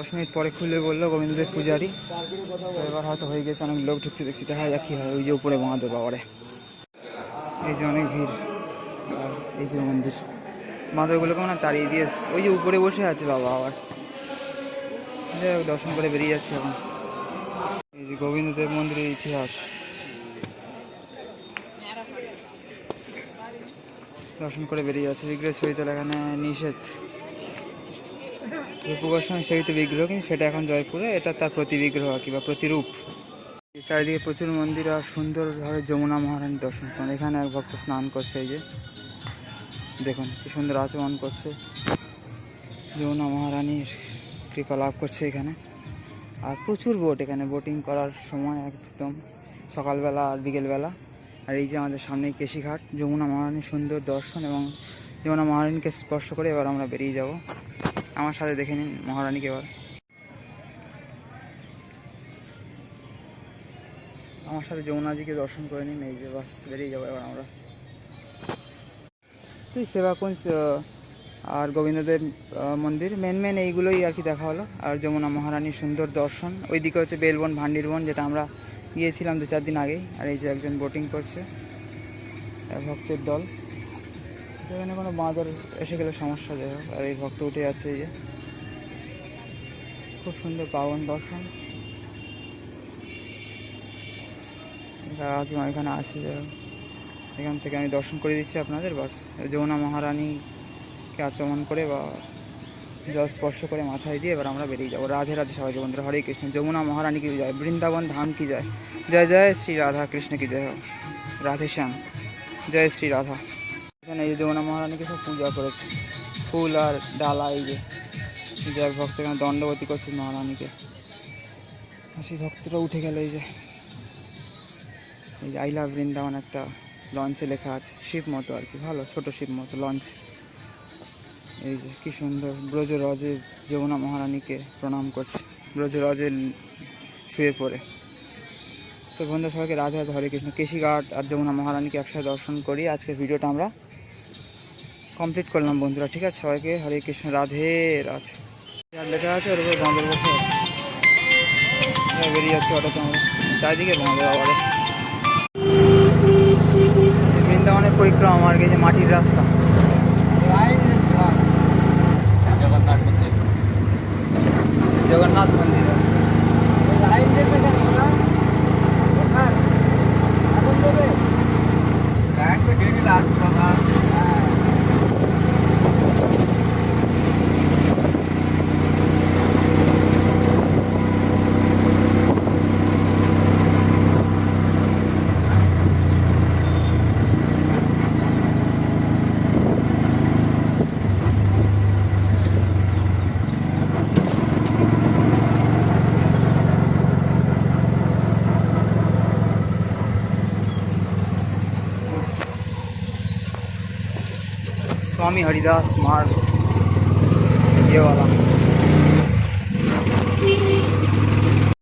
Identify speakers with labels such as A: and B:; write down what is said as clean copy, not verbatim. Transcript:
A: 10 minute পরে খুলে বললো গোবিন্দদেব পূজারি। তো এবার হয়তো হয়ে গেছে, অনেক লোক ঢুকছে দেখছি, দেখা যাক কী হয়। ওই যে উপরে মহাদেব বাবারে, এই যে অনেক ভিড়। আর এই যে মন্দির, বাঁদরগুলোকে মানে তাড়িয়ে দিয়ে ওই যে উপরে বসে আছে বাবা। আবার দর্শন করে বেরিয়ে যাচ্ছে এখন। এই যে গোবিন্দদেব মন্দিরের ইতিহাস, দর্শন করে বেরিয়ে যাচ্ছে। বিগ্রহ ছবি তোলা এখানে নিষেধ। রূপ গোস্বামী সেবিত বিগ্রহ, কিন্তু সেটা এখন জয়পুরে, এটা তার প্রতিবিগ্রহ আর কি, বা প্রতিরূপ। চারিদিকে প্রচুর মন্দির আর সুন্দরভাবে যমুনা মহারানী দর্শন করেন। এখানে এক ভক্ত স্নান করছে, এই যে দেখুন কি সুন্দর আচমন করছে, যমুনা মহারানীর কৃপা লাভ করছে এখানে। আর প্রচুর বোট, এখানে বোটিং করার সময় একদম সকালবেলা আর বিকেলবেলা। আর এই যে আমাদের সামনে কেশিঘাট, যমুনা মহারানীর সুন্দর দর্শন এবং যমুনা মহারানীকে স্পর্শ করে এবার আমরা বেরিয়ে যাব। আমার সাথে দেখে নিন মহারানীকে। এবার আমার সাথে যমুনাজিকে দর্শন করে নিন। এই যে বাস বেরিয়ে যাবো এবার আমরা। তুই সেবাকুঞ্জ আর গোবিন্দদেব মন্দির মেন এইগুলোই আর কি দেখা হলো। আর যমুনা মহারানীর সুন্দর দর্শন। ওইদিকে হচ্ছে বেলবন ভান্ডিরবন, যেটা আমরা গিয়েছিলাম 2-4 দিন আগেই। আর এই যে একজন বোটিং করছে, ভক্তের দল। সেখানে কোনো বাঁদর এসে গেলে সমস্যা, যাই হোক। আর এই ভক্ত উঠে যাচ্ছে, এই যে খুব সুন্দর পাবন দর্শন। কাকিমা এখানে আছে, এখান থেকে আমি দর্শন করে দিচ্ছি আপনাদের। বাস যমুনা মহারানীকে আচমন করে বা জল স্পর্শ করে মাথায় দিয়ে এবার আমরা বেরিয়ে যাবো। রাধে রাধে সবাই বন্ধুরা, হরে কৃষ্ণ। যমুনা মহারানী কি যায়, বৃন্দাবন ধাম কি যায়, জয় জয় শ্রী রাধা কৃষ্ণ কি জয়, রাধে শ্যাম, জয় শ্রী রাধা। এখানে এই যমুনা মহারানীকে সব পূজা করেছে, ফুল আর ডালা। এই যে জয় ভক্ত এখানে দণ্ডবতী করছে মহারানীকে। সেই ভক্তরা উঠে গেল। এই যে আই লাভ বৃন্দাবন একটা লঞ্চে লেখা আছে, শিব মতো আর কি, ভালো ছোট শিব মতো লঞ্চ। এই যে কি সুন্দর ব্রজরজে যমুনা মহারানীকে প্রণাম করছে, ব্রজরজে শুয়ে পড়ে। তো বন্ধু সবাইকে রাধে রাধে, হরে কৃষ্ণ। কেশিঘাট আর যমুনা মহারানীকে একসাথে দর্শন করি আজকের ভিডিওটা আমরা কমপ্লিট করলাম বন্ধুরা, ঠিক আছে। সবাইকে হরে কৃষ্ণ, রাধে রাধে। আর লেখা আছে ওর উপরে বাঁদর বসে আছে। বেরিয়ে যাচ্ছে অটোতে আমরা, চারিদিকে বাঁদর। আবার বৃন্দাবনের পরিক্রমা মার্গ, এই যে মাটির রাস্তা। জগন্নাথ মন্দির। स्वामी हरिदास मार्ग ये वाला।